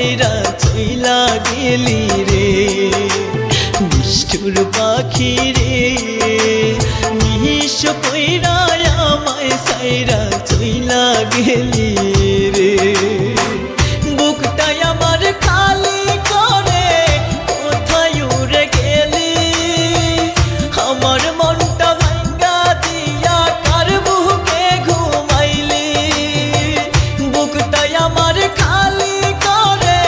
সাইরা চইলা গেলি রে নিষ্ঠুর পাখি রে নিঃস্ব কইরা আমায় সাইরা চইলা গেলি রে বুকটাই আমার খালি করে কোথায় উড়ে গেলি আমার মনটা ভাঙ্গা দিয়া কার বুকে ঘুমাইলি বুকটাই আমার খালি করে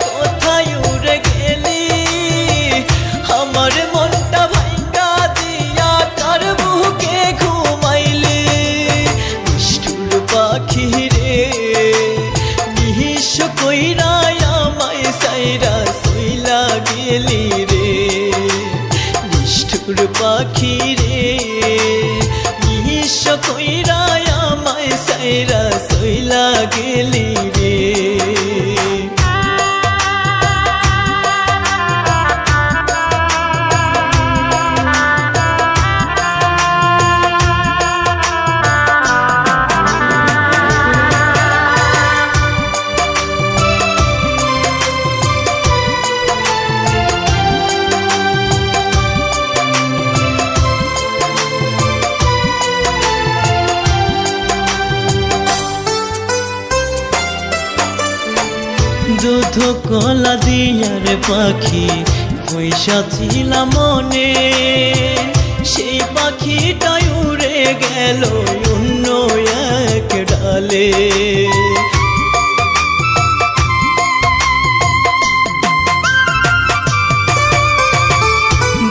কোথায় উড়ে গেলি আমার মনটা ভাঙ্গা দিয়া কার বুকে ঘুমাইলি নিষ্ঠুর পাখি রে নিঃস্ব কইরা আমায় সাইরা চইলা গেলি রে নিষ্ঠুর পাখি রে নিঃস্ব কইরা আমায় সাইরা চইলা গেলি রে দুধ কলা দিয়ার পাখি পয়সা ছিল মনে সেই পাখিটাই উড়ে গেল অন্য এক ডালে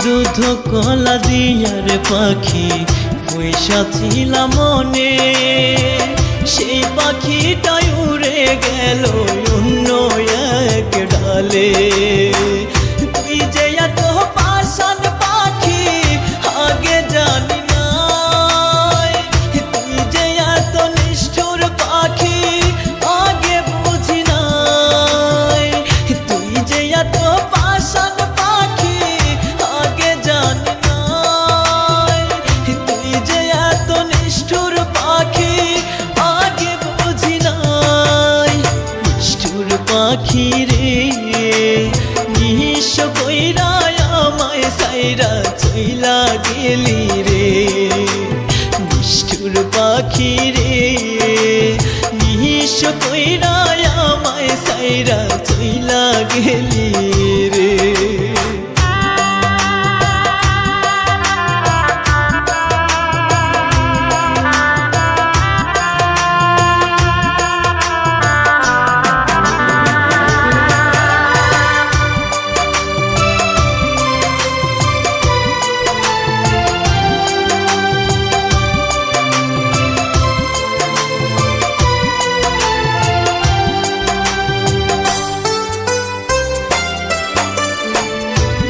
দুধ কলা দিয়ার পাখি পয়সা ছিল মনে সেই পাখিটাই উড়ে গেল অন্য এক ডালে তুই যে এত পাষাণ পাখি আগে জানি নাই তুই যে এত নিষ্ঠুর পাখি আগে বুঝি নাই তুই যে এত পাষাণ পাখি আগে জানি নাই তুই যে এত নিষ্ঠুর পাখি আগে বুঝি নাই নিষ্ঠুর পাখি রে নিঃস্ব কইরা আমায় সাইরা চইলা গেলি রে নিষ্ঠুর পাখি রে নিঃস্ব কইরা আমায় সাইরা চইলা গেলি রে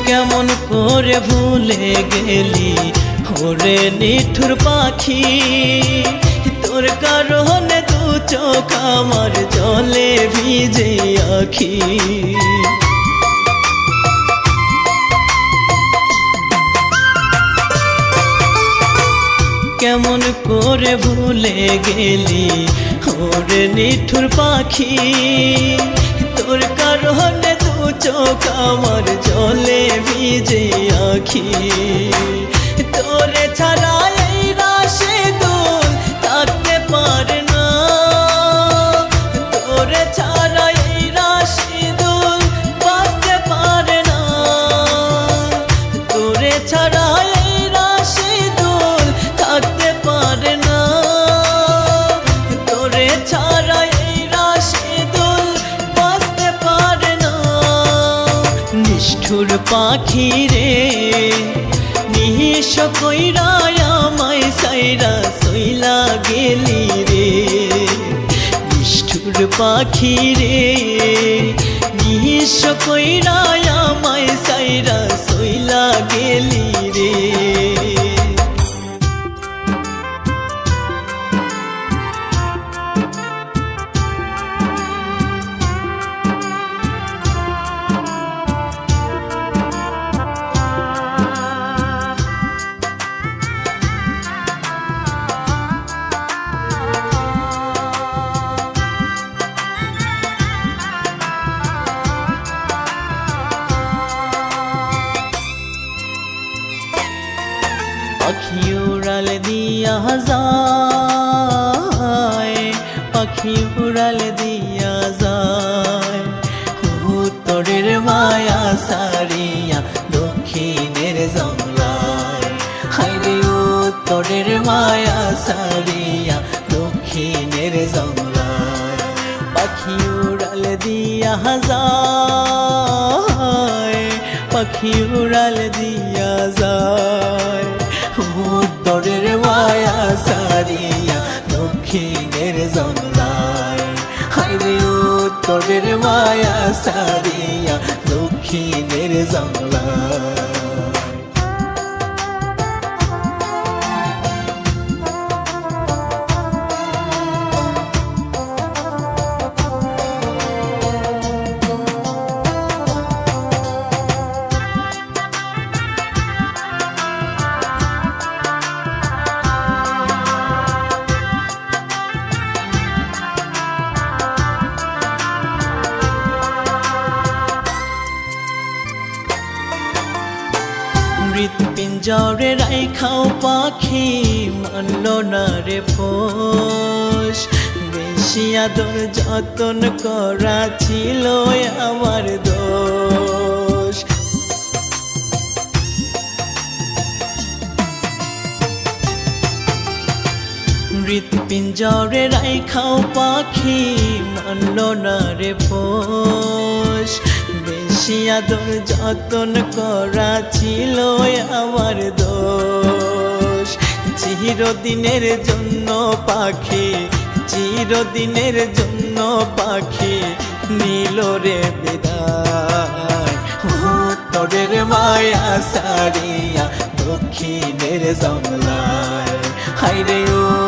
কেমন করে ভুলে গেলি ওরে নিঠুর পাখি তোর কারণে দু চোখ আমার জলে ভিজে আখি কেমন করে ভুলে গেলি ওরে নিঠুর পাখি তোর কারণে দু চোখ আমার জলে ভিজে আখি তোরে ছাড়া এই রাশে দুল থাকতে পারে না তোরে ছাড়া এই রাশে দুল বাঁচতে পারে না তোরে ছাড়া এই রাশে দুল থাকতে পারে না তোরে ছাড়া এই রাশে দুল বাঁচতে পারে না নিষ্ঠুর পাখি রে নিঃস্ব কইরা আমায় সাইরা চইলা গেলি রে নিষ্ঠুর পাখি রে নিঃস্ব কইরা আমায় সাইরা চইলা গেলি রে যায়, পাখি উড়াল দিয়া যায়। উত্তরের মায়া সারিয়া দক্ষিণের জংলায়, হায়রে উত্তরের মায়া সারিয়া দক্ষিণের জংলায়, পাখি উড়াল দিয়া যায়, পাখি উড়াল দিয়া যায়। উত্তরের মায়া সারিয়া দক্ষিণের জংলায়, হায়রে উত্তরের মায়া সারিয়া দক্ষিণের জংলায়। হৃৎপিঞ্জরে রাইখাও পাখি মানল না রে পোষ, বেশি আদর যতন করা ছিল আমার দোষ। হৃৎপিঞ্জরে রাইখাও পাখি মানল না রে পোষ, বেশি আদর যতন করা ছিল আমার দোষ। চিরদিনের জন্য পাখি, চিরদিনের জন্য পাখি নীল রে বিদায়। উত্তরের মায়া সারিয়া দক্ষিণের জংলায়, হায়রে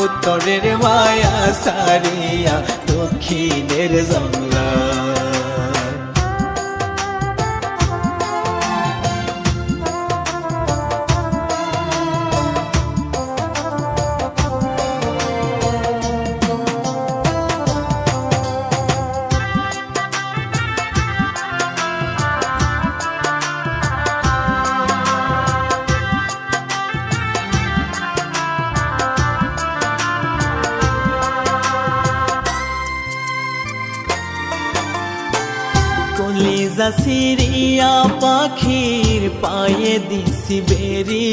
উত্তরের মায়া সারিয়া দক্ষিণের জংলায়। কলিজা সিরিয়া পাখির পায়ে দিছি বেরি,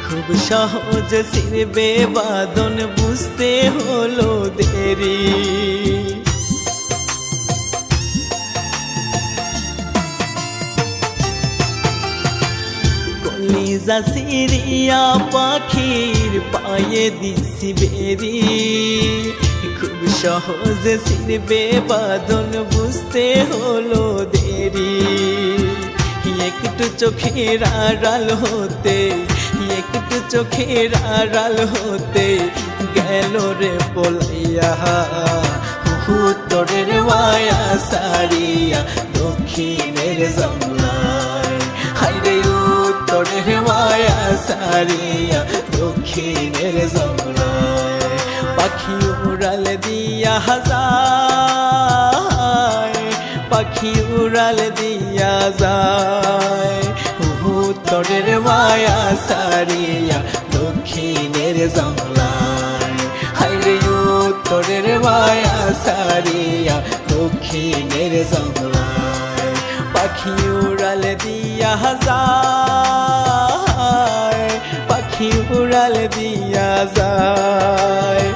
খুব সহজ ছিড়বে বাঁধন বুঝতে হলো দেরি। কলিজা সিরিয়া পাখির পায়ে দিছি বেরি, খুব সহজে ছিড়বে বাঁধন বুঝতে হলো দেরি। একটু চোখের আড়াল হতে, একটু চোখের আড়াল হতে গেল রে পলাইয়া। উত্তরের মায়া সারিয়া দক্ষিণের জংলায়, হায়রে উত্তরের মায়া সারিয়া দক্ষিণের জংলায়, পাখি উড়াল দিয়া যায়, পাখি উড়াল দিয়া যায়। উত্তরের মায়া সারিয়া দক্ষিণের জংলায়, হায়রে উত্তরের মায়া সারিয়া দক্ষিণের জংলায়, পাখি উড়াল দিয়া যায়, পাখি উড়াল দিয়া যায়।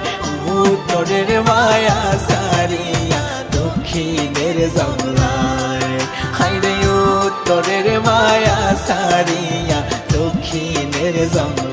উত্তরের মায়া সারিয়া দক্ষিণের জংলায়, হায়রে উত্তরের মায়া সারিয়া দক্ষিণের জংলায়।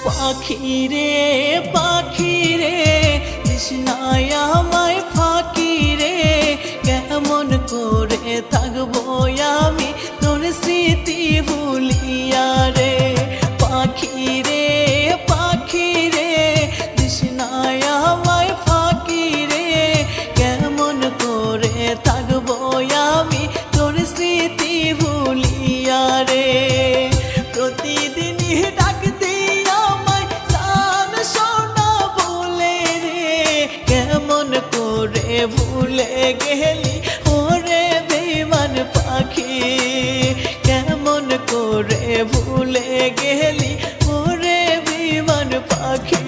পাখিরে পাখিরে তৃষ্ণায় আমায় ফাঁকিরে, কেমন করে থাকবো আমি তোর স্মৃতি ভুলিয়া রে পাখি রে তৃষ্ণায় আমায় ফাঁকি রে কেমন করে থাকবো আমি তোর স্মৃতি ভুলিয়া রে প্রতিদিনই ডাক দিয়া আমায় জান সোনা বলে রে কেমন করে ভুলে গেলি ওরে বেঈমান পাখি কেমন করে ভুলে গেলি ওরে বেঈমান পাখি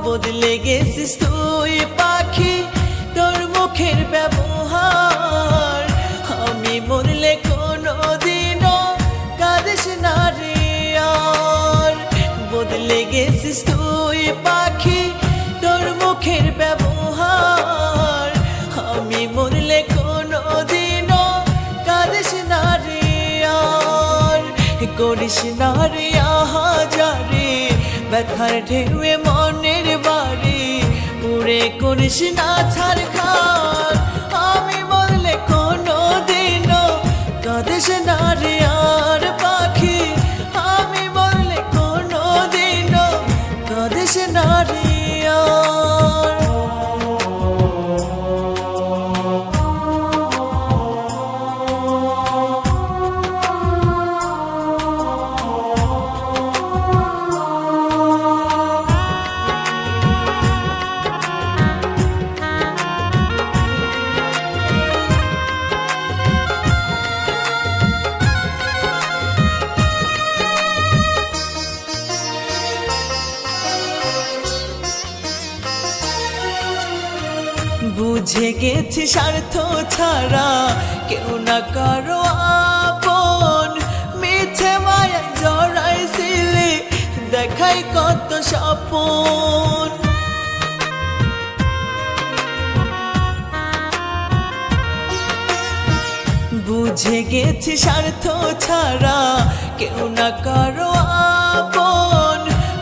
বদলে গেছিস তুই পাখি তোর মুখের ব্যবহার আমি মরলে কোনোদিনও কাঁদিস না রে আর বদলে গেছিস তুই পাখি তোর মুখের ব্যবহার আমি মরলে কোনোদিনও কাঁদিস না রে আর করিস না রে আহাজারি ব্যথার ঢেউয়ে মনের বাড়ি পুরে করিস না ছাড়খার আমি বললে কোনো দিনও কাঁদিস না রে আর পাখি আমি বললে কোনো দিনও কাঁদিস না রে আর বুঝে গেছি স্বার্থ ছাড়া কেউ না কারো আপন মিছে মায়া জড়াইছিলি দেখাই কত স্বপন বুঝে গেছি স্বার্থ ছাড়া কেউ না কারো আপন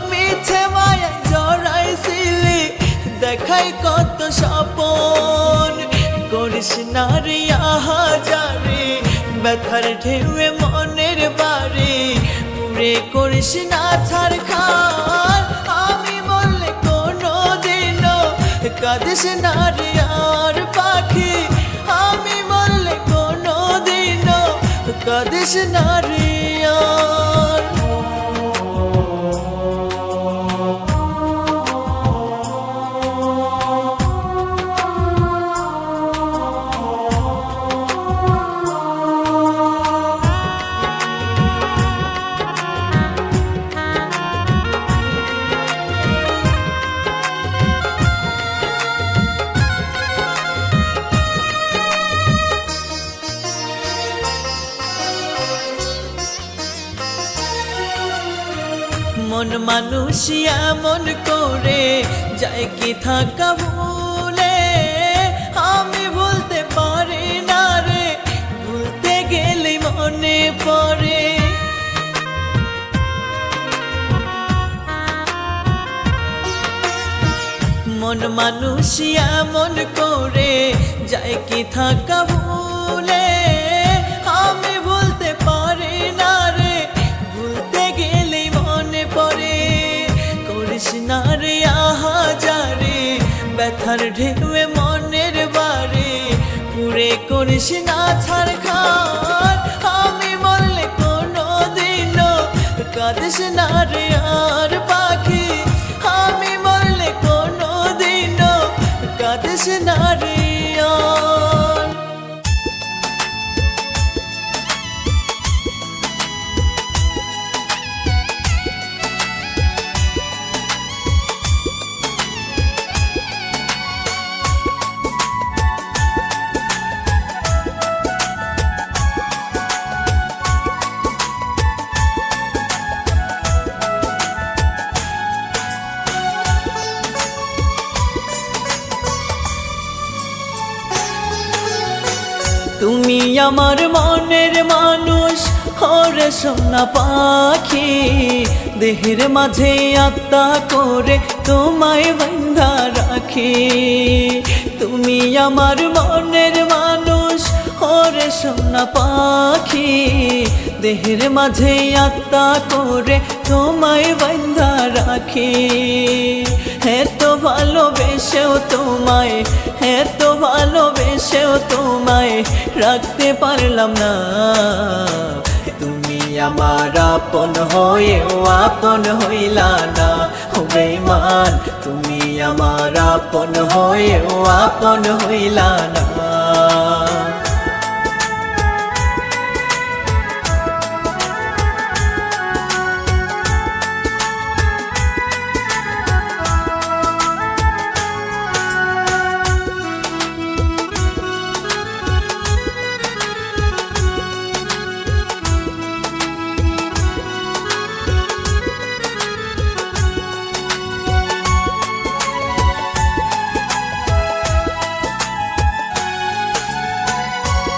মিছে মায়া জড়াইছিলি দেখাই কত স্বপন করিস না রে আহাজারি ব্যথার ঢেউয়ে মনের বাড়ি পুরে করিস না ছাড়খার আমি বললে কোনো দিনও কাঁদিস না রে আর পাখি আমি বললে কোনো দিনও কাঁদিস না রে আর মন মানুষ এমন করে যায় কি থাকা ভুলে আমি ভুলতে পারি না রে ভুলতে গেলে মনে পড়ে মন মানুষ এমন করে যায় কি থাকা ভুলে আমি ভুলতে পারি না রে ভুলতে গেলে মনে পড়ে করিস না রে আহাজারি ব্যথার ঢেউয়ে মনের বাড়ি পুরে করিস না ছাড়খার আমি বললে কোনো দিনও কাঁদিস না রে আর পাখি আমি বললে কোনো দিনও কাঁদিস না রে আর তুমি আমার মনের মানুষ ওরে সোনা পাখি, দেহের মাঝে আত্মা করে তোমায় বাঁধা রাখি। তুমি আমার মনের মানুষ ওরে সোনা পাখি, দেহের মাঝে আত্মা করে তোমায় বাঁধা রাখি। এত ভালোবেসেও তোমায়, এত ভালোবেসেও তোমায় রাখতে পারলাম না। তুমি আমার আপন হয়েও আপন হইলা না, ও বেঈমান তুমি আমার আপন হয়েও আপন হইলা না।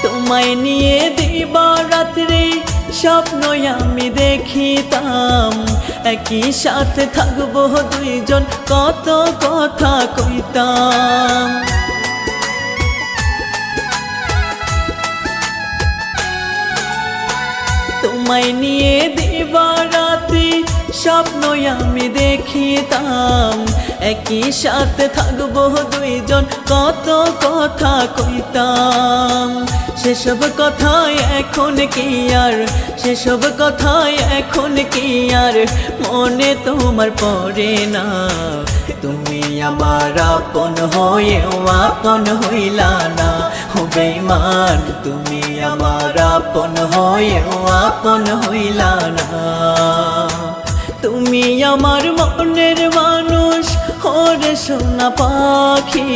তোমায় নিয়ে দিবারাত্রি স্বপ্ন আমি দেখিতাম, একই সাথে থাকবো দুইজন কত কথা কইতাম। তোমায় নিয়ে দিবারাত্রি স্বপ্ন আমি দেখিতাম, একই সাথে থাকবো দুইজন কত কথা কইতাম। সেসব কথায় এখন কি আর, সেসব কথায় এখন কি আর মনে তোমার পড়ে না। তুমি আমার আপন হয়েও আপন হইলা না, ও বেঈমান তুমি আমার আপন হয়েও আপন হইলা না। তুমি আমার মনের মানুষ ওরে সোনা পাখি,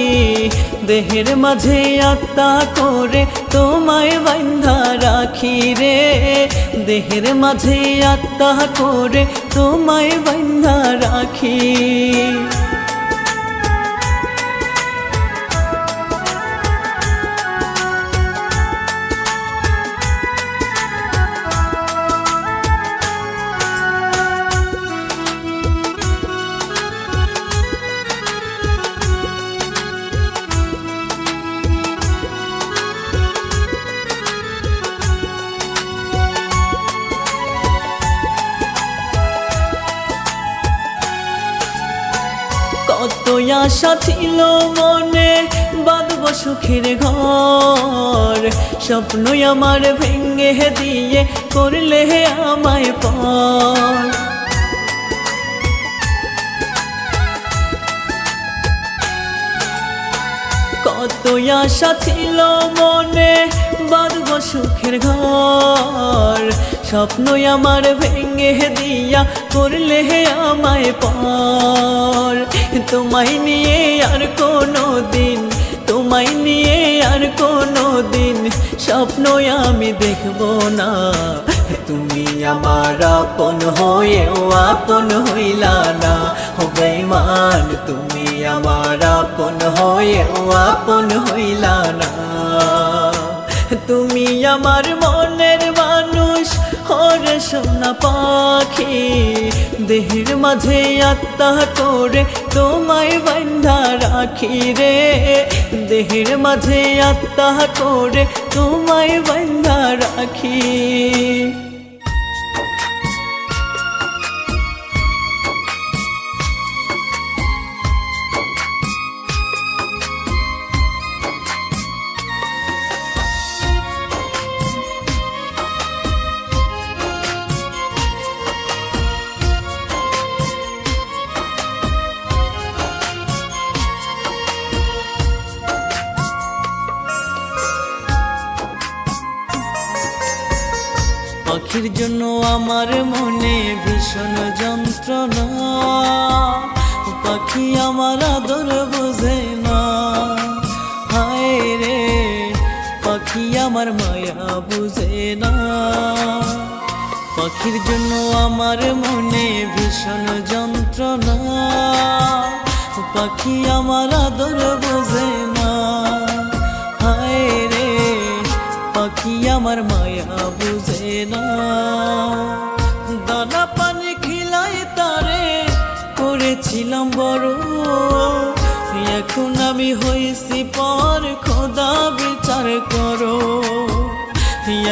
দেহের মাঝে আত্মা করে তোমায় বাঁধা রাখি রে। দেহের মাঝে আত্মা করে তোমায় বাঁধা রাখি। কত আশা ছিল মনে বাঁধব সুখের ঘর, স্বপ্ন আমার ভেঙে দিয়ে করলে আমায় পর। কত আশা ছিল মনে বাঁধব সুখের ঘর, স্বপ্ন আমার ভেঙে দিয়া করলে আমায় পর। তোমায় নিয়ে আর কোনো দিন, তোমায় নিয়ে আর কোনো দিন স্বপ্ন আমি দেখব না। তুমি আমার আপন হয়েও আপন হইলা না, ও বেঈমান তুমি আমার আপন হয়েও আপন হইলা না। তুমি আমার মনের মানুষ ওরে সোনা পাখি, দেহের মাঝে আত্মা করে তোমায় বাঁধা রাখি রে। দেহের মাঝে আত্মা করে তোমায় বাঁধা রাখি। পাখির জন্য আমার মনে ভীষণ যন্ত্রণা, পাখি আমার আদর বোঝে না। হায় রে পাখি আমার মায়া বুঝে না। পাখির জন্য আমার মনে ভীষণ যন্ত্রণা, পাখি আমার আদর বোঝে না। হায় রে পাখি আমার মায়া বুঝে না। দানা পানি খিলাই তারে করেছিলাম বড়, এখন আমি হয়েছি পর, খোদা বিচার করো।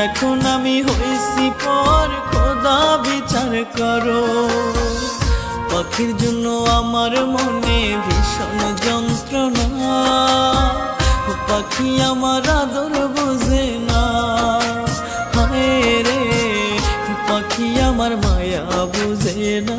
এখন আমি হয়েছি পর, খোদা বিচার করো। পাখির জন্য আমার মনে ভীষণ যন্ত্রণা, পাখি আমার আদর বোঝে না। হায় রে পাখি আমার মায়া বুঝে না।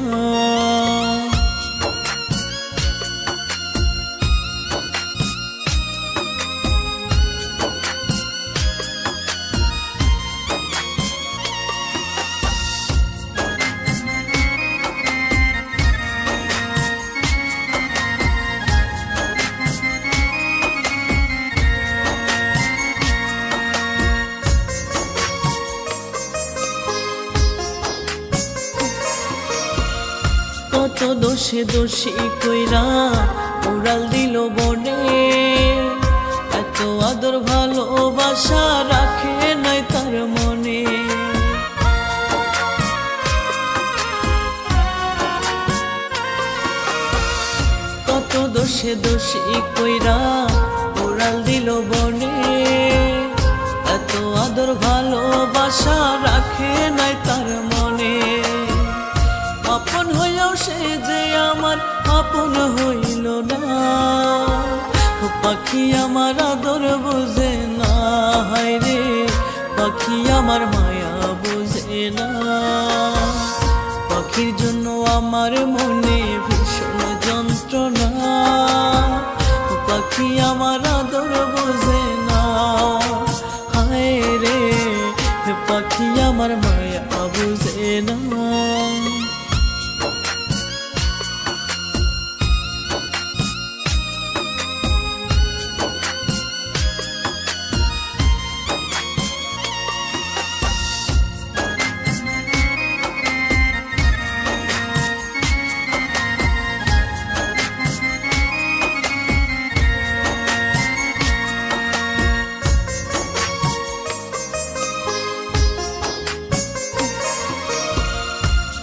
কত দোষে দোষী কইরা উড়াল দিল বনে, এত আদর ভালোবাসা রাখে নাই তার মনে। কত দোষে দোষী কইরা উড়াল দিল বনে, এত আদর ভালোবাসা রাখে নাই তার মনে। আপন হইয়াও সে যে আমার আপন হইল না, পাখি আমার আদর বুঝে না। হায় রে পাখি আমার মায়া বুঝে না। পাখির জন্য আমার মনে ভীষণ যন্ত্রণা, পাখি আমার আদর বুঝে না। হায় রে পাখি আমার মায়া বুঝে না।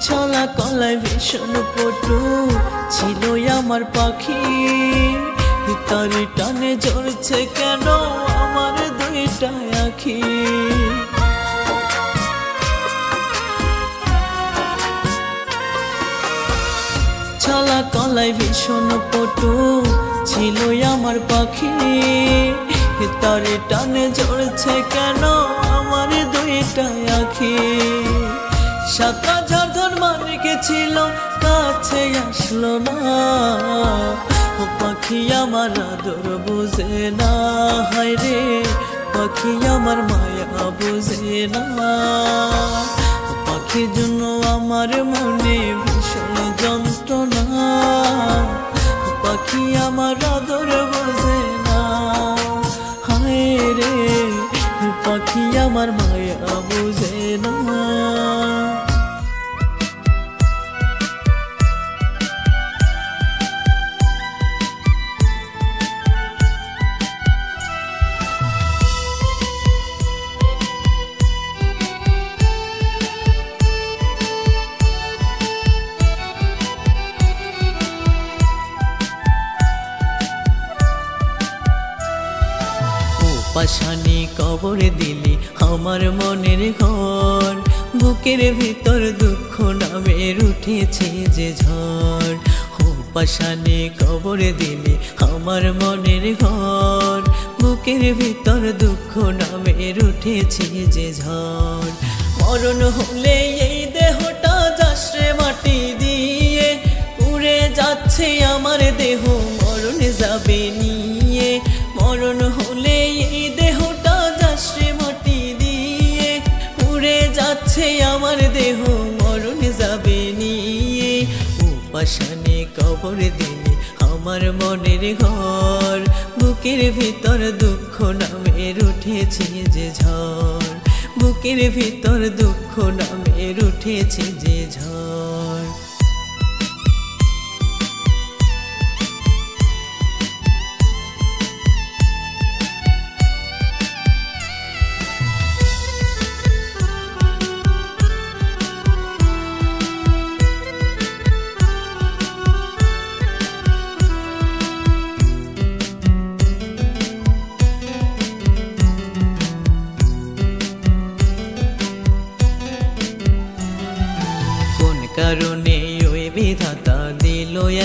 ছলা কলায় ভীষণ পটু ছিল আমার পাখি, তার টানে ঝরছে কেন আমার দুইটা আখি। ছলা কলায় ভীষণ পটু ছিল আমার পাখি, তার টানে ঝরছে কেন আমার দুইটা আখি। ৭,০০০ ধর মানিকে ছিল কাছে আসলো না, পাখি আমার আদর বুঝে না। হায় রে পাখি আমার মায়া বুঝে না। পাখির জন্য আমার মনে ভীষণ যন্ত্রণা, পাখি আমার আদর বুঝে না। হায় রে পাখি আমার মায়া বুঝে না। পাশানি কবর দিলি আমার মনের ঘর, বুকের ভিতর দুঃখ নামের উঠেছে যে ঝড়। পাশানি কবর দিলি আমার মনের ঘর, বুকের ভিতর দুঃখ নামের উঠেছে যে ঝড়। মরণ হলে এই দেহটা যাচ্ছে মাটি দিয়ে, উড়ে যাচ্ছে আমার দেহ মরণ যাবে নিয়ে। মরণ হলে এই দেহটা যাচ্ছে মাটি দিয়ে, উড়ে যাচ্ছে আমার দেহ মরণ যাবে নিয়ে। পাশানি কবর দিলি আমার মনের ঘর, বুকের ভিতর দুঃখ নামের উঠেছে যে ঝড়। বুকের ভিতর দুঃখ নামের উঠেছে যে ঝড়।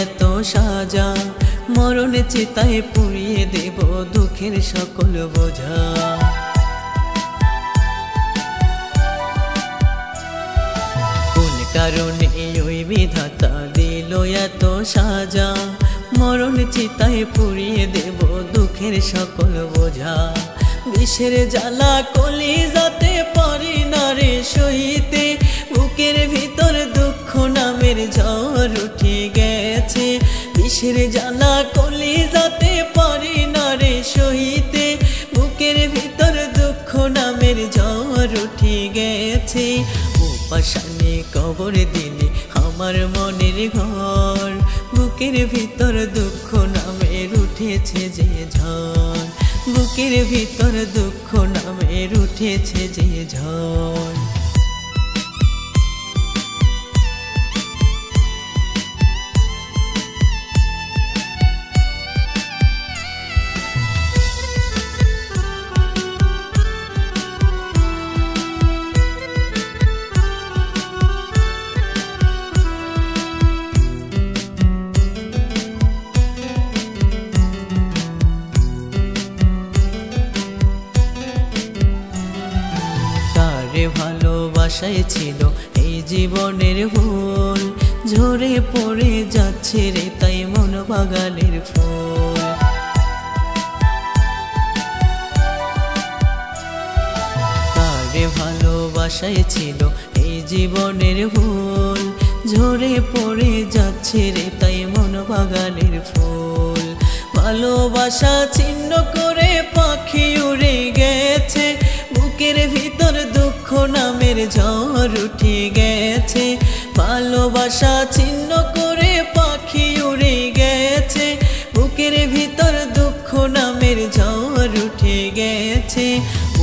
এত সাজা, মরণ চিতায় পুড়িয়ে দেব দুঃখের সকল বোঝা। কোন কারণে ওই বিধাতা দিল এত সাজা, মরণ চিতায় পুড়িয়ে দেব দুঃখের সকল বোঝা। বিষের জ্বালা কলিজাতে পারি না রে সইতে, বুকের ভিতর দুঃখ নামের ঝড় উঠে গেছে। বিষের জ্বালা কলিজাতে পারি না রে সইতে, বুকের ভিতর দুঃখ নামের ঝড় উঠে গেছে। উপাসানে কবর দিলে আমার মনের ঘর, বুকের ভিতর দুঃখ নামের উঠেছে যে ঝড়, বুকের ভিতর দুঃখ নামের উঠেছে যে ঝড়। ভালোবাসায় ছিল এই জীবনের ফুল, ঝরে পড়ে যাচ্ছে রে তাই মন বাগানের ফুল। তারে ভালোবাসায় ছিল এই জীবনের ফুল, ঝরে পড়ে যাচ্ছে রে তাই মন বাগানের ফুল। ভালোবাসা ছিন্ন করে পাখি উড়ে গেছে, বুকের ভিতর দুঃখ নামের ঝড় উঠে গেছে। ভালোবাসা ছিন্ন করে পাখি উড়ে গেছে, বুকের ভিতর দুঃখ নামের ঝড় উঠে গেছে।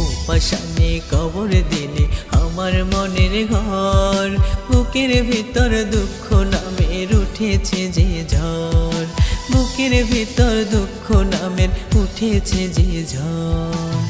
উপাসানে কবর দিলে আমার মনের ঘর, বুকের ভিতর দুঃখ নামের উঠেছে যে ঝড়, বুকের ভিতর দুঃখ নামের উঠেছে যে ঝড়।